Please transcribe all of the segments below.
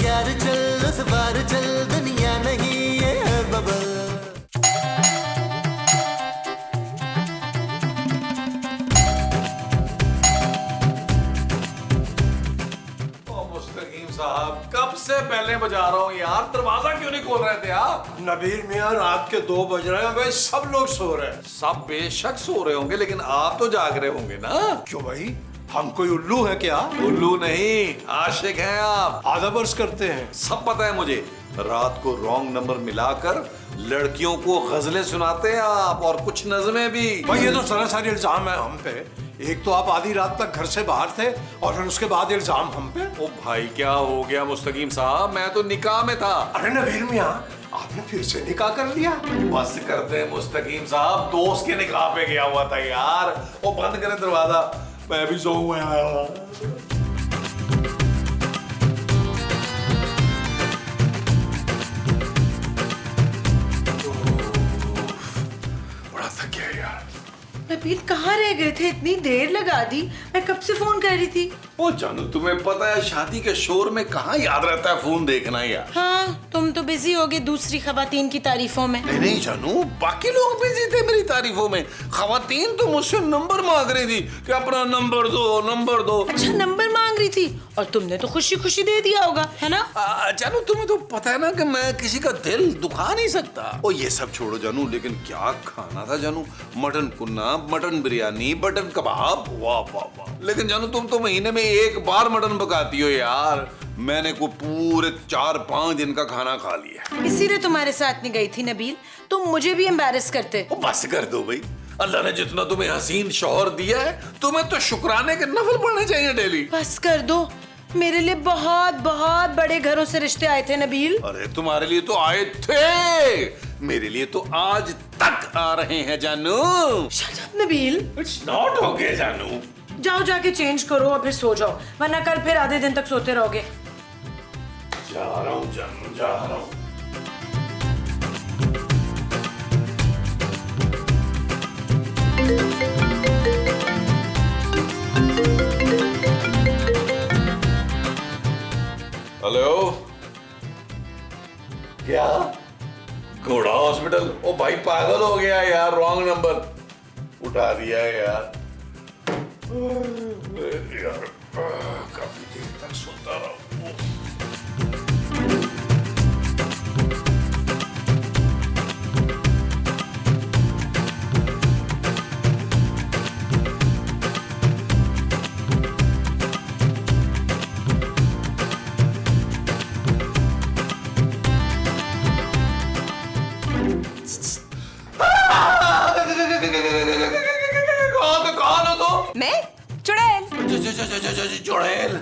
यार चल उस बार चल, दुनिया नहीं ये है बबल। साहब कब से पहले बजा रहा हूँ यार, दरवाजा क्यों नहीं खोल रहे थे आप? नबील मियाँ रात के 2 बज रहे हैं भाई, सब लोग सो रहे हैं। सब बेशक सो रहे होंगे लेकिन आप तो जाग रहे होंगे ना? क्यों भाई, हम कोई उल्लू है क्या? उल्लू नहीं, आशिक हैं आप। आधा बर्स करते हैं। सब पता है मुझे, रात को रॉन्ग नंबर मिलाकर लड़कियों को गजलें सुनाते हैं आप, और कुछ नज़में भी। भाई ये तो सरासर इल्जाम है हम पे। एक तो आप आधी रात तक घर से बाहर थे और फिर उसके बाद इल्जाम हम पे। ओ भाई क्या हो गया मुस्तकीम साहब, मैं तो निकाह में था। अरे नबील मियाँ, आपने फिर से निकाह कर लिया? बस करते हैं मुस्तकीम साहब, दोस्त के निकाह पे गया हुआ था यार। वो बंद करें दरवाजा, मैं भी सो हुआ आया। बड़ा थक गया यार। नबील कहाँ रह गए थे, इतनी देर लगा दी, मैं कब से फोन कर रही थी। ओ जानू, तुम्हें पता है शादी के शोर में कहाँ याद रहता है फोन देखना यार। हाँ, तुम तो बिजी हो गए दूसरी खवातीन की तारीफों में। नहीं जानू, बाकी लोग बिजी थे मेरी तारीफों में। खवातीन तो मुझसे नंबर मांग रही थी कि अपना नंबर दो, नंबर दो। अच्छा, नंबर मांग रही थी और तुमने तो खुशी खुशी दे दिया होगा, है ना? जानू तुम्हें तो पता है ना कि मैं किसी का दिल दुखा नहीं सकता। ओ ये सब छोड़ो जानू, लेकिन क्या खाना था जानू, मटन कुन्ना, मटन बिरयानी, मटन कबाब, वाह वाह वाह। लेकिन जानू तुम तो महीने में एक बार मटन पकाती हो यार, मैंने को पूरे 4-5 दिन का खाना खा लिया। इसीलिए तुम्हारे साथ नहीं गई थी नबील, तुम मुझे भी एम्बैरेस करते। ओ बस कर दो भाई, अल्लाह ने जितना तुम्हें हसीन शौहर दिया है, तुम्हें तो शुक्राने के नफल पढ़ने चाहिए डेली। बस कर दो, मेरे लिए बहुत बहुत बड़े घरों से रिश्ते आए थे नबील। अरे तुम्हारे लिए तो आए थे, मेरे लिए तो आज तक आ रहे हैं जानू। Shut up Nabeel. It's not okay जानू। जाओ जाके चेंज करो और फिर सो जाओ, वरना कल फिर आधे दिन तक सोते रहोगे। जा रहा हूँ जानू, जा रहा हूँ। हेलो, क्या घोड़ा हॉस्पिटल? ओ भाई पागल हो गया यार, रॉन्ग नंबर उठा दिया यार। यार काफी देर तक सोता रहा। कौन हो तुम? मैं चुड़ैल। चुड़ैल?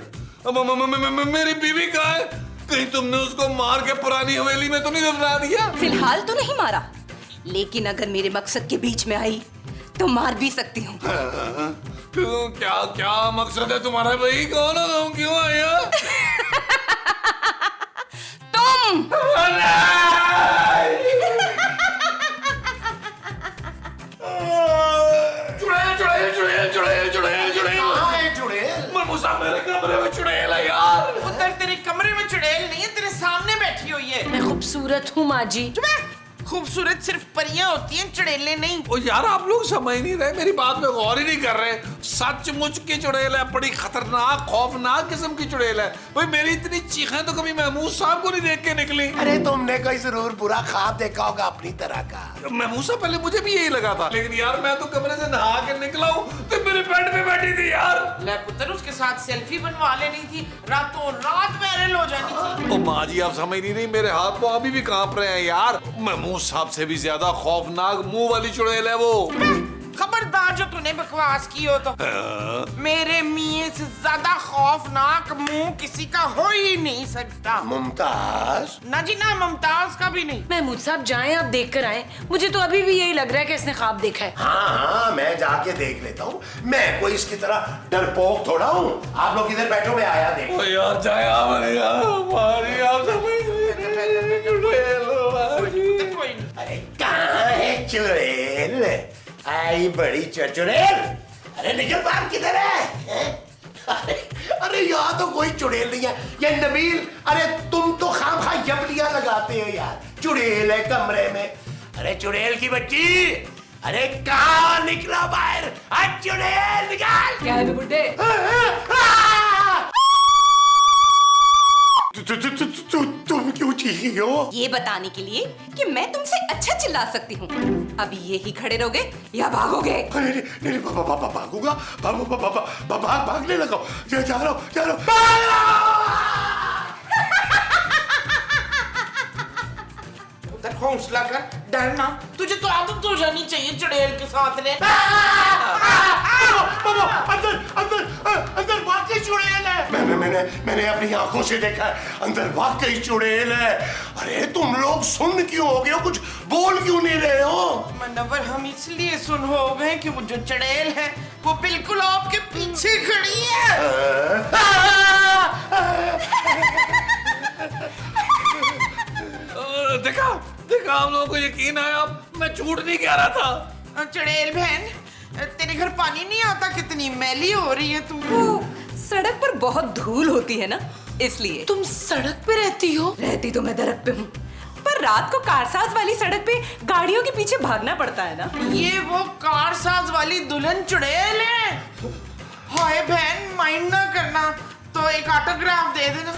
मेरी बीवी कहाँ है? कहीं तुमने उसको मार के पुरानी हवेली में तो नहीं दफना दिया? फिलहाल तो नहीं मारा, लेकिन अगर मेरे मकसद के बीच में आई तो मार भी सकती हूँ। क्या क्या मकसद है तुम्हारा भाई? कौन हो तुम? क्यों आए हो? तुम मेरे कमरे में चुड़ैल है यार। उधर तेरे कमरे में चुड़ैल नहीं है, तेरे सामने बैठी हुई है। मैं खूबसूरत हूँ माँ जी। खूबसूरत सिर्फ परियां होती हैं, चुड़ैलें नहीं। ओ यार आप लोग समझ नहीं रहे, मेरी बात में गौर ही नहीं कर रहे। सचमुच की चुड़ैल है, बड़ी खतरनाक खौफनाक किस्म की चुड़ैल है। भाई मेरी इतनी चीखें तो कभी महमूद साहब को नहीं देख के निकली। अरे तुमने कोई जरूर बुरा ख्वाब देखा होगा अपनी तरह का। महमूद साहब पहले मुझे भी यही लगा था, लेकिन यार मैं तो कमरे से नहा के निकला हूँ तो मेरे बेड पे बैठी थी यार। ले पुत्र, उसके साथ सेल्फी बनवा लेनी थी, रातों रात वायरल हो जानी थी। ओ माँ जी आप समझ नहीं रही, मेरे हाथ पाँव अभी भी कांप रहे हैं यार। महमूद साहब से भी ज्यादा खौफनाक मुंह वाली चुड़ैल है वो। खबरदार जो तूने बकवास की हो तो। मेरे मियां से ज्यादा खौफनाक मुंह किसी का हो ही नहीं सकता। मुमताज? ना जी ना, मुमताज का भी नहीं। महमूद साहब जाएं, आप देख कर आए। मुझे तो अभी भी यही लग रहा है कि इसने ख्वाब देखा है। हाँ, मैं जाके देख लेता हूँ। मैं कोई इसकी तरह डरपोक थोड़ा हूँ। आप लोग इधर बैठो, मैं आया देख। ओ यार जाए हमारी आप अरे कहाँ है चुड़ैल? आई बड़ी चुड़ैल। अरे निकल बाहर, किधर है? अरे अरे यहाँ तो कोई चुड़ैल नहीं है, ये नबील। अरे तुम तो खामखा यमलियां लगाते हो यार। चुड़ैल है कमरे में। अरे चुड़ैल की बच्ची, अरे कहाँ निकला बाहर? आज चुड़ैल निकाल। क्या है बुड्ढे? तुम क्यों चीखी हो? ये बताने के लिए कि मैं तुमसे अच्छा चिल्ला सकती हूँ। अभी यही खड़े रहोगे या भागोगे? अरे नहीं भागूंगा, भागने लगा। जा रहा हूँ। उधर हौसला कर, डरना। तुझे तो आदत हो जानी चाहिए चुड़ैल के साथ रे। अंदर वाकई चुड़ैल है। मैंने अपनी आंखों से देखा है, अंदर वाकई चुड़ैल है। अरे तुम लोग सुन क्यों हो गए हो? कुछ बोल क्यों नहीं रहे हो? मनवर, हम इसलिए सुन हो गए कि वो जो चुड़ैल है वो बिल्कुल आपके पीछे खड़ी है। देखा हम लोगों को यकीन आया। मैं झूठ नहीं कह रहा था। चुड़ैल बहन, तेरे घर पानी नहीं आता? कितनी मैली हो रही है तू। वो सड़क पर बहुत धूल होती है ना, इसलिए। तुम सड़क पे रहती हो? रहती तो मैं सड़क पे हूँ, पर रात को कारसाज वाली सड़क पे गाड़ियों के पीछे भागना पड़ता है ना। ये वो कारसाज वाली दुल्हन चुड़ैल है। हाय बहन, माइंड ना करना, तो एक ऑटोग्राफ दे देना।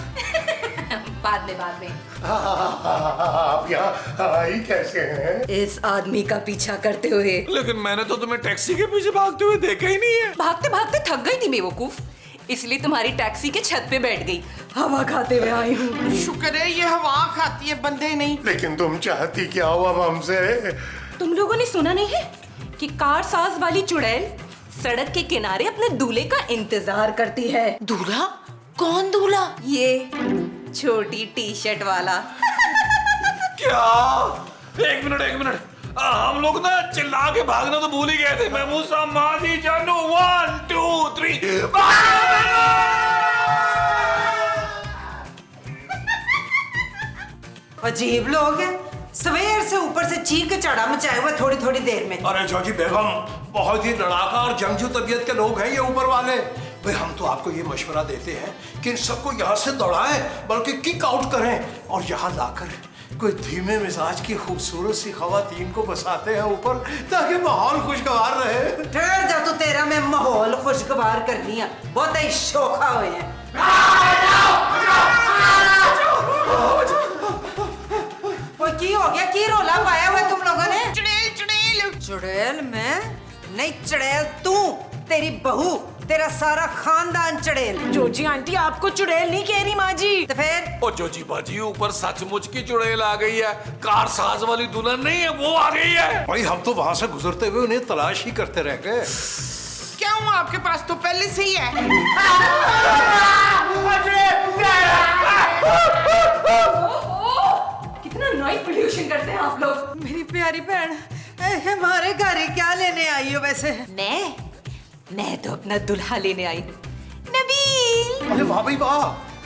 बाद में। आप यहाँ आई कैसे हैं? इस आदमी का पीछा करते हुए। लेकिन मैंने तो तुम्हें टैक्सी के पीछे भागते हुए देखा ही नहीं है। भागते भागते थक गई थी बेवकूफ, इसलिए तुम्हारी टैक्सी के छत पे बैठ गई, हवा खाते हुए आई हूँ। शुक्र है ये हवा खाती है, बंदे नहीं। लेकिन तुम चाहती क्या हो अब हमसे? तुम लोगों ने सुना नहीं है कि कारसाज वाली चुड़ैल सड़क के किनारे अपने दूल्हे का इंतजार करती है। दूल्हा? कौन दूल्हा? ये छोटी टी शर्ट वाला। क्या? एक मिनट। हम लोग ना चिल्ला के भागना तो भूल ही गए थे। मैं मूसा माजी जानू 1 2 3 अजीब लोग हैं, सवेर से ऊपर से चीख चढ़ा मचाए हुए थोड़ी देर में। अरे जॉजी बेगम, बहुत ही लड़ाका और जंगजू तबीयत के लोग हैं ये ऊपर वाले। भाई हम तो आपको ये मशवरा देते हैं कि इन सबको यहाँ से दौड़ाएं, बल्कि किक आउट करें और यहाँ लाकर कोई धीमे मिजाज की खूबसूरत सी खवातीन को बसाते हैं ऊपर, ताकि माहौल खुशगवार रहे। ठहर जा, तो तेरा मैं माहौल खुशगवार करनी है, बहुत ही शोखा हुए हैं। की हो गया? की रोला पाया हुआ तुम लोगों ने? चुड़ैल मैं नहीं, चुड़ैल तू, तेरी बहू, तेरा सारा खानदान चुड़ैल। जोजी आंटी आपको चुड़ैल नहीं कह रही माँ जी। तो फिर? ओ जोजी बाजी, ऊपर सचमुच की चुड़ैल आ गई है। कारसाज वाली दुल्हन नहीं है, वो आ गई है। भाई हम तो वहां से गुजरते हुए उन्हें तलाश ही करते रह गए। क्या हुआ? आपके पास तो पहले से ही है। कितना नॉइज पोल्यूशन करते हैं आप लोग। मेरी प्यारी बहन, हमारे घर ही क्या लेने आई हो वैसे? मैं तो अपना दुल्हा लेने आई हूँ, नबील। अरे वाह भाई वाह,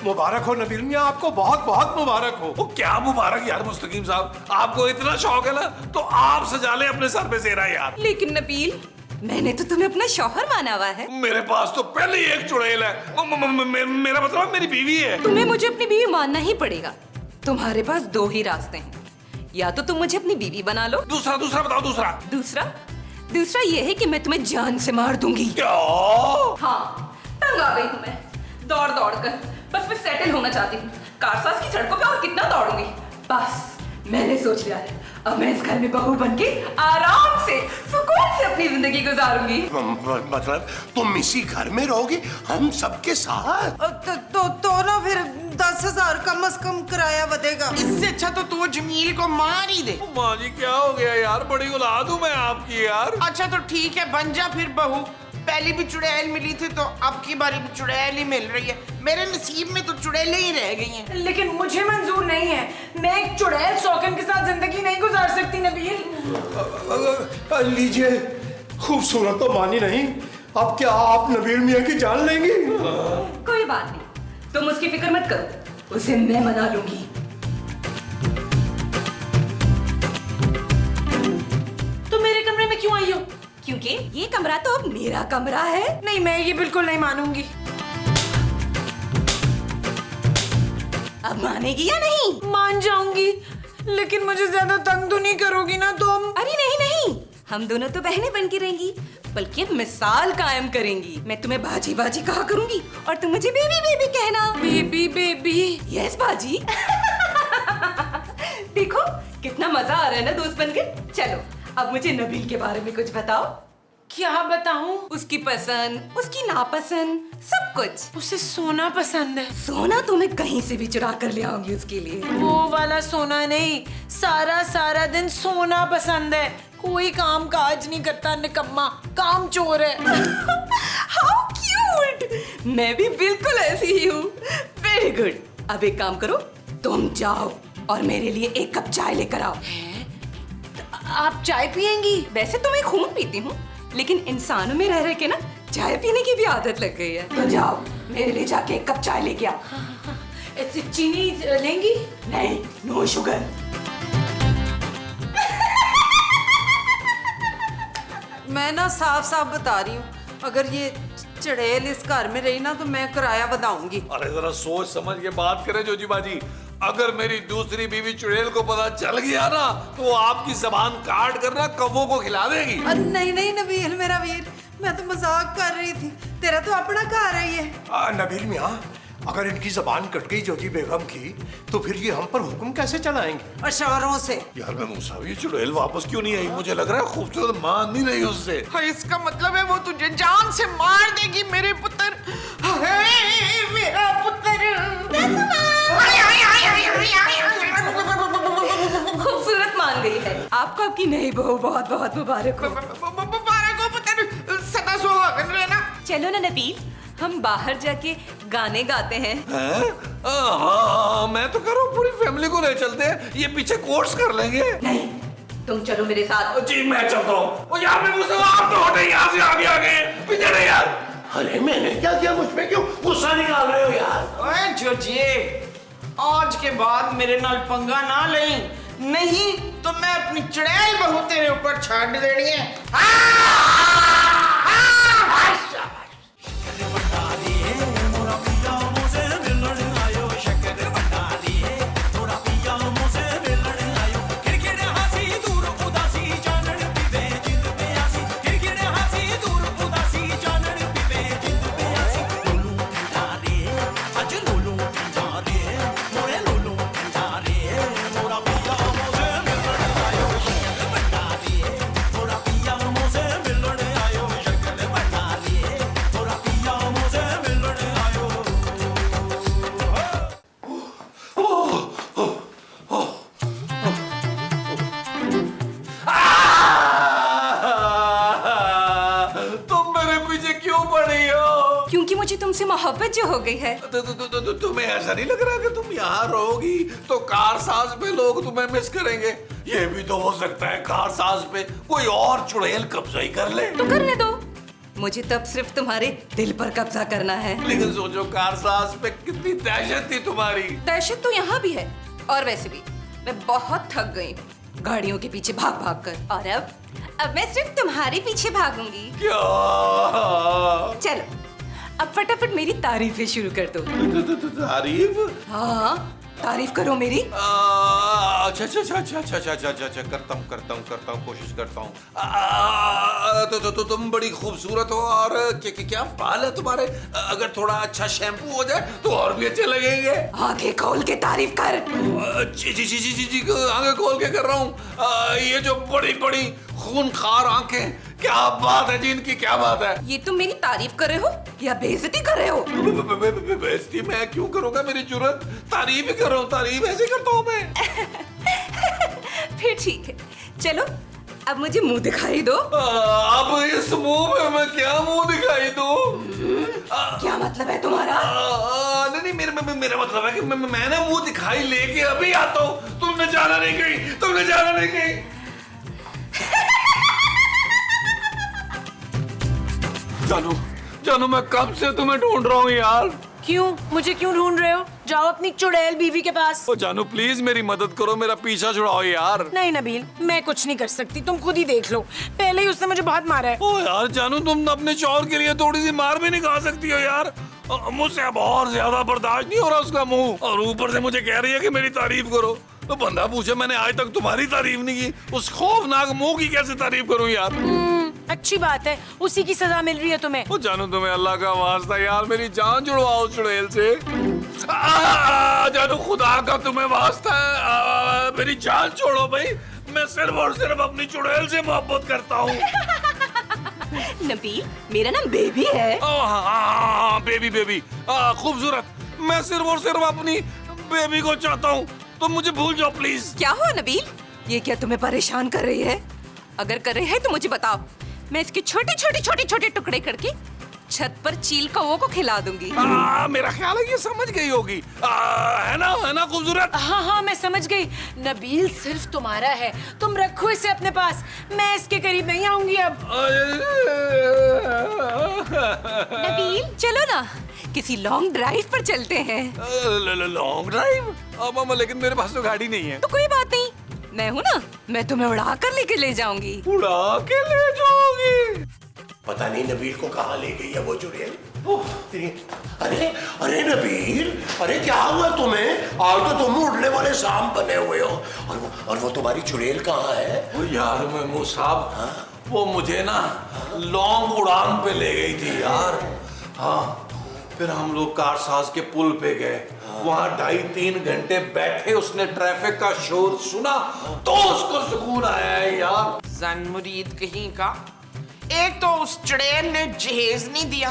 मुबारक हो नबील मियां, आपको बहुत बहुत मुबारक हो। वो क्या मुबारक यार मुस्तकीम साहब, आपको इतना शौक है ना तो आप सजा ले अपने सर पे सेहरा यार। लेकिन नबील, मैंने तो तुम्हें अपना शौहर माना हुआ है। मेरे पास तो पहले ही एक चुड़ैल है। मेरा मतलब मेरी बीवी है। तुम्हें मुझे अपनी बीवी मानना ही पड़ेगा। तुम्हारे पास दो ही रास्ते हैं, या तो तुम मुझे अपनी बीवी बना लो। दूसरा बताओ। दूसरा ये है कि मैं तुम्हें जान से मार दूंगी। क्या? हाँ, तंग आ गई हूँ मैं दौड़ कर। बस मैं सेटल होना चाहती हूँ। कारसाज की सड़कों पे और कितना दौड़ूंगी। बस मैंने सोच लिया है, अब मैं इस घर में बहू बनके आराम से सुकून से अपनी जिंदगी गुजारूंगी। मतलब तुम इसी घर में रहोगी हम सबके साथ? तो ना फिर 10,000 कम से कम किराया बचेगा। इससे अच्छा तो तू जमील को मार ही दे। माँ जी क्या हो गया यार, बड़ी औलाद हूँ मैं आपकी यार। अच्छा तो ठीक है, बन जा फिर बहू। पहली भी चुड़ैल मिली थी तो अब की बारी भी चुड़ैल ही मिल रही है। मेरे नसीब में तो चुड़ैलें ही रह गई हैं। लेकिन मुझे मंजूर नहीं है, मैं एक चुड़ैल शौकन के साथ जिंदगी नहीं गुजार सकती नबील। लीजिए, खूबसूरत तो मानी नहीं, अब क्या आप नबील मियां की जान लेंगी? कोई बात नहीं, तुम उसकी फिक्र मत करो, उसे मैं मना लूंगी। तुम मेरे कमरे में क्यों आई हो? क्योंकि ये कमरा तो अब मेरा कमरा है। नहीं, मैं ये बिल्कुल नहीं मानूंगी। अब मानेगी या नहीं? मान जाऊंगी, लेकिन मुझे ज्यादा तंग तो नहीं करोगी ना तुम? अरे नहीं नहीं, हम दोनों तो बहनें बन के रहेंगी, बल्कि मिसाल कायम करेंगी। मैं तुम्हें बाजी बाजी कहा करूंगी और तुम मुझे बेबी बेबी कहना। Baby baby? यस बाजी। देखो कितना मजा आ रहा है ना दोस्त बनके। चलो अब मुझे नबील के बारे में कुछ बताओ। क्या बताऊं? उसकी पसंद, उसकी नापसंद, सब कुछ। उसे सोना पसंद है। सोना तो मैं कहीं से भी चुरा कर ले आऊंगी उसके लिए। वो वाला सोना नहीं, सारा सारा दिन सोना पसंद है। कोई काम काज नहीं करता, निकम्मा, काम चोर है। How cute! मैं भी बिल्कुल ऐसी ही हूँ। Very good. अब एक काम करो, तुम जाओ और मेरे लिए एक कप चाय लेकर आओ। आप चाय पियेंगी? वैसे तो मैं खून पीती हूँ, लेकिन इंसानों में रह रह के ना चाय पीने की भी आदत लग गई है। तो जाओ मेरे लिए जाके एक कप चाय लेके आओ। चीनी लेंगी? नहीं, नो शुगर। मैं ना साफ साफ बता रही हूँ, अगर ये चुड़ैल इस घर में रही ना तो मैं किराया बढ़ाऊंगी। अरे जरा सोच समझ के बात करें जोजी बाजी। अगर मेरी दूसरी बीवी चुड़ैल को पता चल गया ना तो आपकी जबान काट कर ना कौवों को खिला देगी। नहीं नहीं नबील मेरा वीर, मैं तो मजाक कर रही थी, तेरा तो अपना घर है ये। नबील मियाँ, अगर इनकी जबान कट गई जोजी बेगम की तो फिर ये हम पर हुक्म कैसे चलाएंगे? अशवरों से। यार मैं मूसा, ये चुड़ैल वापस क्यों नहीं आई? मुझे लग रहा है खूबसूरत मान नहीं रही उससे। हाँ, इसका मतलब है वो तुझे जान से मार देगी मेरे पुत्र। हाय, मेरा पुत्र। खूबसूरत मान गई है। आपको आपकी नई बहू बहुत बहुत मुबारक हो। मुबारक हो पुत्र, सदा सुहागन रहना। चलो ना नबील, हम बाहर जाके गाने गाते हैं। हाँ, मैं तो करूँ, पूरी फैमिली को ले चलते हैं, ये पीछे कोर्स कर लेंगे। नहीं, तुम चलो मेरे साथ। जी मैं चलता हूँ। यार मैं मुझसे आप तो हटे यहाँ से, आगे आगे पीछे नहीं यार। अरे मैंने क्या किया? मुझ पे क्यों गुस्सा निकाल रहे हो यार? ओए जोजिए, आज के बाद मेरे नाल पंगा ना लई, नहीं तो मैं अपनी चुड़ैल बहू तेरे ऊपर छाड़ देनी है। क्योंकि मुझे तुमसे मोहब्बत जो हो गई है। तुम्हें ऐसा नहीं लग रहा कि तुम यहाँ रहोगी तो कारसाज पे लोग तुम्हें मिस करेंगे? ये भी तो हो सकता है कारसाज पे कोई और चुड़ैल कब्जा ही कर ले। तो करने दो, मुझे तब सिर्फ तुम्हारे दिल पर कब्जा करना है। लेकिन सोचो कारसाज पे कितनी दहशत थी तुम्हारी। दहशत तो यहाँ भी है, और वैसे भी मैं बहुत थक गई हूँ गाड़ियों के पीछे भाग भाग कर, और अब मैं सिर्फ तुम्हारे पीछे भागूंगी। क्या? चलो अब फटाफट मेरी तारीफें शुरू कर दो। तारीफ? हाँ, तारीफ करो मेरी। अच्छा करता हूँ कोशिश करता हूँ। तो तुम बड़ी खूबसूरत हो, और क्या बाल है तुम्हारे? अगर थोड़ा अच्छा शैम्पू हो जाए तो और भी अच्छे लगेंगे। आगे खोल के तारीफ कर। जी आगे खोल के कर रहा हूँ। ये जो बड़ी बड़ी खूनखार आंखें, क्या बात है जी इनकी, क्या बात है? ये तुम मेरी तारीफ कर रहे हो या बेइज्जती कर रहे हो? बेइज्जती मैं क्यों करूँगा? मेरी जुर्रत, तारीफ ही कर रहा हूँ, तारीफ ऐसे करता हूँ मैं। फिर ठीक है, चलो अब मुझे मुंह दिखाई दो। अब इस मुंह में मैं क्या मुंह दिखाई दूं? क्या मतलब है तुम्हारा? नहीं मेरा मतलब है कि मैं ना मुंह दिखाई लेके अभी आता हूँ। तुमने जाना नहीं कहीं। जानू मैं कब से तुम्हें ढूंढ रहा हूँ यार। क्यों? मुझे क्यों ढूंढ रहे हो? जाओ अपनी चुड़ैल बीवी के पास। ओ जानू प्लीज मेरी मदद करो, मेरा पीछा छुड़ाओ यार। नहीं नबील, मैं कुछ नहीं कर सकती, तुम खुद ही देख लो। पहले ही उसने मुझे बहुत मारा है। ओ यार जानू, तुम अपने शौहर के लिए थोड़ी सी मार भी नहीं खा सकती हो यार। मुझसे अब और ज्यादा बर्दाश्त नहीं हो रहा उसका मुंह, और ऊपर से मुझे कह रही है कि मेरी तारीफ करो। तो बंदा पूछे मैंने आज तक तुम्हारी तारीफ नहीं की, उस खौफनाक मुंह की कैसे तारीफ करूं यार। अच्छी बात है, उसी की सजा मिल रही है तुम्हें। वो जानू तुम्हें अल्लाह का वास्ता यार मेरी जान जुड़वाओ चुड़ैल से। जानू खुदा का तुम्हें वास्ता है, मेरी जान छोड़ो भाई, मैं सिर्फ और सिर्फ अपनी चुड़ैल से मोहब्बत करता हूँ। नबील, मेरा नाम बेबी है। हाँ, बेबी बेबी खूबसूरत, मैं सिर्फ और सिर्फ अपनी बेबी को चाहता हूँ, तुम मुझे भूल जाओ प्लीज। क्या हुआ नबील, ये क्या तुम्हें परेशान कर रही है? अगर कर रही है तो मुझे बताओ, मैं इसके छोटे टुकड़े करके छत पर चील कौओं को खिला दूंगी। मेरा ख्याल है ये समझ गई होगी, है ना खूबसूरत? हाँ मैं समझ गई। नबील सिर्फ तुम्हारा है, तुम रखो इसे अपने पास, मैं इसके करीब नहीं आऊंगी अब। नबील चलो ना, किसी लॉन्ग ड्राइव पर चलते हैं। Long drive? लेकिन मेरे पास तो गाड़ी नहीं है। तो कोई बात नहीं, मैं हूँ ना, मैं तुम्हें उड़ा कर लेके ले जाऊंगी। उड़ा के ले जाओगी? पता नहीं नबील को कहाँ ले गई है वो चुड़ैल। अरे अरे नबील, अरे क्या हुआ तुम्हें? आज तो तुम उड़ने वाले सांप बने हुए हो, और वो तुम्हारी चुड़ैल कहाँ है? वो यार महमूद साहब, वो मुझे ना लॉन्ग उड़ान पे ले गई थी यार। हाँ, फिर हम लोग कारसाज के पुल पे गए, वहाँ 2.5-3 घंटे बैठे, उसने ट्रैफिक का शोर सुना तो उसको सुकून आया है यार। जन मुरीद कहीं का, एक तो उस चुड़ैल ने जहेज नहीं दिया,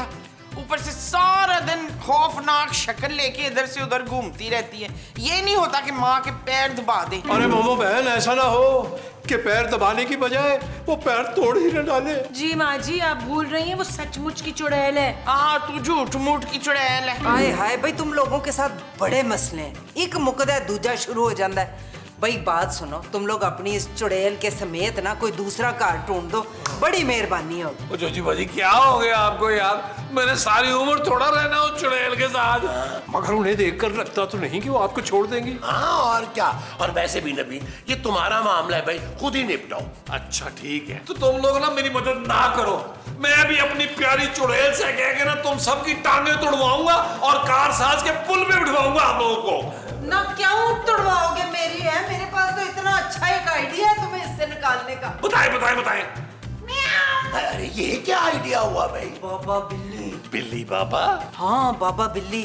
ऊपर से सारा दिन खौफनाक शक्ल लेके इधर से उधर घूमती रहती है। ये नहीं होता कि माँ के पैर दबा दे। अरे मोमो बहन, ऐसा ना हो कि पैर दबाने की बजाय वो पैर तोड़ ही न डाले। जी माँ जी, आप भूल रही हैं, वो सचमुच की चुड़ैल है। हाँ, तू झूठ मूठ की चुड़ैल है। हाय हाय भाई, तुम लोगों के साथ बड़े मसले हैं, एक मुकदा है दूजा शुरू हो जाता है। भाई बात सुनो, तुम लोग अपनी इस चुड़ैल के समेत ना कोई दूसरा कार ढूंढ दो, बड़ी मेहरबानी होगी। ओ जोजी बाजी, क्या हो गया आपको यार? मैंने सारी उम्र थोड़ा रहना उस चुड़ैल के साथ। मगर उन्हें देखकर लगता तो नहीं कि वो आपको छोड़ देंगी। हाँ और क्या, और वैसे भी नबील, ये तुम्हारा मामला है भाई, खुद ही निपटाओ। अच्छा ठीक है, तो तुम लोग ना मेरी मदद ना करो, मैं भी अपनी प्यारी चुड़ैल से कह के ना तुम सबकी टांगे तोड़वाऊंगा और कारसाज के पुल में बिठवाऊंगा आप लोगों को। ना क्यों तोड़वाओगे? मेरी है, मेरे पास तो इतना अच्छा एक आइडिया है तुम्हें इससे निकालने का। बताए। अरे ये क्या आइडिया हुआ भाई? बाबा बिल्ली। बिल्ली बाबा? हाँ बाबा बिल्ली।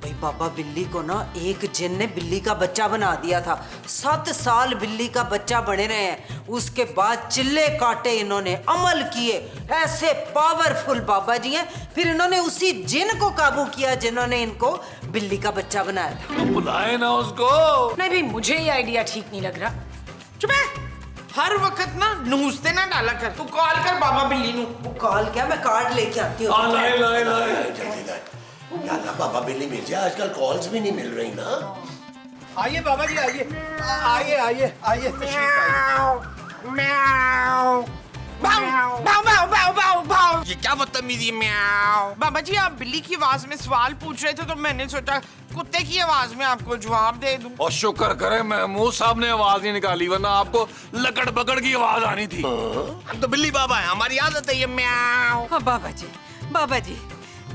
भाई बाबा बिल्ली को ना एक जिन ने बिल्ली का बच्चा बना दिया था, 7 साल बिल्ली का बच्चा बने रहे हैं। उसके बाद चिल्ले काटे इन्होंने, अमल किए, ऐसे पावरफुल बाबा जी हैं। फिर इन्होंने उसी जिन को काबू किया जिन्होंने इनको बिल्ली का बच्चा बनाया था। तो बुलाए ना उसको। नहीं भाई, मुझे ये आइडिया ठीक नहीं लग रहा। चुप है, हर वक्त ना नूसते ना डाला कर। तू कॉल कर बाबा बिल्ली नू। वो कॉल क्या, मैं कार्ड लेके आती हूँ। लाए। जल्दी लाए। या अल्लाह, बाबा बिल्ली मिल जाए, आजकल कॉल्स भी नहीं मिल रही ना। आइए बाबा जी, आइए ये क्या बदतमीजी? म्याऊ। बाबा जी, आप बिल्ली की आवाज में सवाल पूछ रहे थे तो मैंने सोचा कुत्ते की आवाज में आपको जवाब दे दूं। और शुक्र करें महमूद साहब ने आवाज नहीं निकाली, वरना आपको लकड़ बकड़ की आवाज आनी थी। हम तो बिल्ली बाबा है, हमारी आदत है ये म्याऊ। हाँ बाबा जी,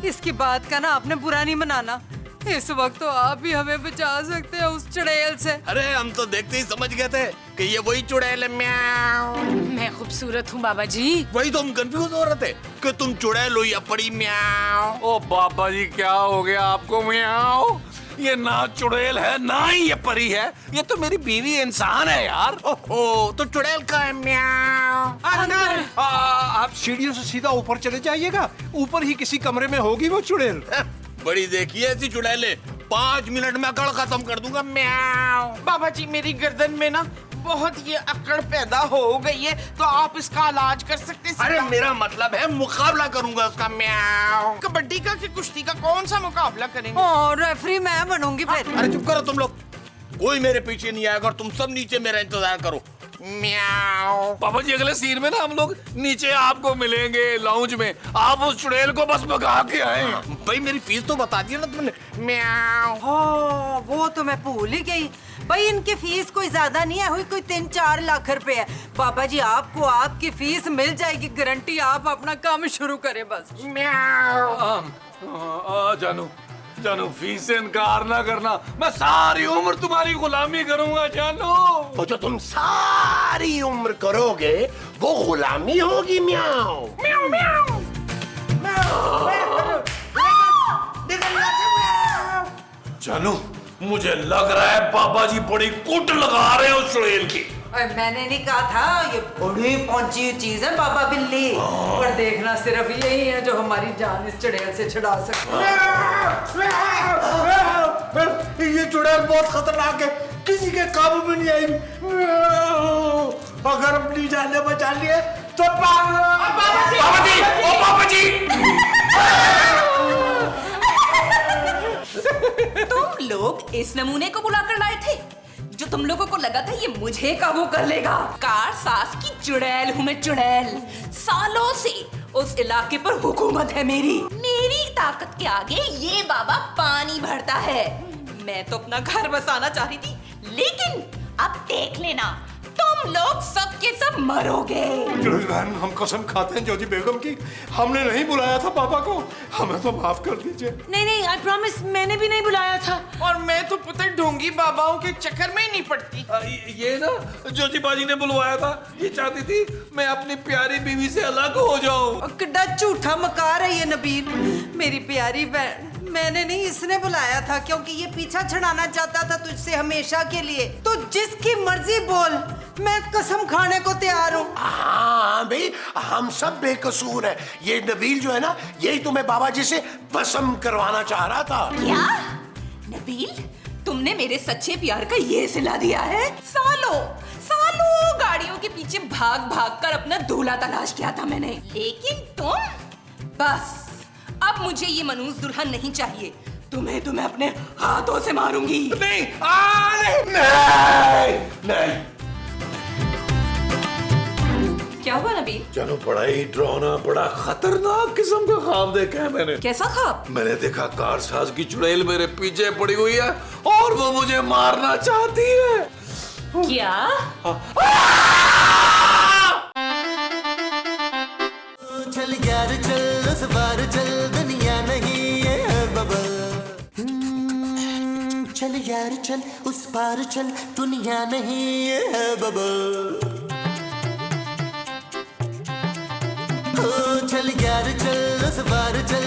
इसकी बात का ना आपने बुरा नहीं मनाना। इस वक्त तो आप भी हमें बचा सकते हैं उस चुड़ैल से। अरे हम तो देखते ही समझ गए थे कि ये वही चुड़ैल है। म्याऊ। मैं खूबसूरत हूँ बाबा जी। वही तो हम कंफ्यूज हो रहे थे कि तुम चुड़ैल हो या परी। म्याऊ। ओ बाबा जी, क्या हो गया आपको? म्याऊ, ये ना चुड़ैल है ना ही ये परी है, ये तो मेरी बीवी इंसान है यार। ओहो, तो चुड़ैल का है। म्याऊ। अंदर। आप सीढ़ियों से सीधा ऊपर चले जाइएगा, ऊपर ही किसी कमरे में होगी वो चुड़ैल। बड़ी देखिए ऐसी चुड़ैले, 5 मिनट में अकड़ खत्म कर दूंगा। म्याऊ। बाबा जी, मेरी गर्दन में ना बहुत ये अकड़ पैदा हो गई है, तो आप इसका इलाज कर सकते हैं? अरे मेरा मतलब है मुकाबला करूंगा उसका। म्याऊ। कबड्डी का कि कुश्ती का, कौन सा मुकाबला करेंगे? और रेफरी मैं बनूंगी फिर। अरे चुप करो तुम लोग, कोई मेरे पीछे नहीं आएगा और तुम सब नीचे मेरा इंतजार करो। म्याऊ। पापा जी अगले सीन में ना हम लोग नीचे आपको मिलेंगे लाउंज में, आप उस चुड़ैल को बस भगा के आए। भाई मेरी फीस तो बता दी ना तुमने। म्याऊ। हाँ वो तो मैं भूल ही गई। भाई इनकी फीस कोई ज्यादा नहीं है, हुई कोई 3-4 लाख रुपए है। बाबा जी आपको आपकी फीस मिल जाएगी, गारंटी। आप अपना काम शुरू करें बस। जानू जानू फीस से इनकार ना करना, मैं सारी उम्र तुम्हारी गुलामी करूंगा जानू। वो जो तुम सारी उम्र करोगे वो गुलामी होगी। म्याऊ म्याऊ म्याऊ जानू मुझे लग रहा है बाबा जी बड़ी कुट लगा रहे हो चुड़ैल की। अरे मैंने नहीं कहा था, ये बड़ी पहुंची चीज है बाबा बिल्ली। पर देखना सिर्फ यही है जो हमारी जान इस चुड़ैल से छुड़ा सकता है। ये चुड़ैल बहुत खतरनाक है, किसी के काबू में नहीं आएगी। अगर अपनी जाने बचा लिए तो बाबा जी ओ बाबा जी तुम लोग इस नमूने को बुलाकर लाए थे जो तुम लोगों को लगा था ये मुझे काबू कर लेगा। कार सास की चुड़ैल हूँ मैं, चुड़ैल। सालों से उस इलाके पर हुकूमत है मेरी ताकत के आगे ये बाबा पानी भरता है। मैं तो अपना घर बसाना चाह रही थी, लेकिन अब देख लेना तुम लोग सब के सब मरोगे। बहन हम कसम खाते हैं ज्योति बेगम की, हमने नहीं बुलाया था पापा को, हमें तो माफ कर दीजिए। नहीं नहीं आई प्रॉमिस, मैंने भी नहीं बुलाया था। और मैं तो पता ढोंगी बाबाओं के चक्कर में ही नहीं पड़ती। ये ना ज्योति बाजी ने बुलवाया था, ये चाहती थी मैं अपनी प्यारी बीवी से अलग हो जाऊं। कितना झूठा मकार है ये नबील। मेरी प्यारी बहन, मैंने नहीं, इसने बुलाया था क्योंकि ये पीछा छुड़ाना चाहता था तुझसे हमेशा के लिए। तो जिसकी मर्जी बोल, मैं कसम खाने को तैयार हूँ। हाँ भाई हम सब बेकसूर है। ये नबील जो है ना, यही तुम्हें बाबा जी से भस्म करवाना चाह रहा था। क्या नबील, तुमने मेरे सच्चे प्यार का ये सिला दिया है? सालों सालों गाड़ियों के पीछे भाग भाग कर अपना दूल्हा तलाश किया था मैंने, लेकिन तुम बस। अब मुझे ये मनूस दुल्हन नहीं चाहिए, तुम्हें तो मैं अपने हाथों से मारूंगी। नहीं नहीं क्या हुआ नबील? जानू बड़ा ही डरावना, बड़ा खतरनाक किस्म का ख्वाब देखा है मैंने। कैसा ख्वाब? मैंने देखा कारसाज की चुड़ैल मेरे पीछे पड़ी हुई है और वो मुझे मारना चाहती है। क्या? चल यार चल उस बार चल, दुनिया नहीं ये है बबल। चल यार चल उस पार चल, दुनिया नहीं ये है बबल। चल यार चल उस बार चल,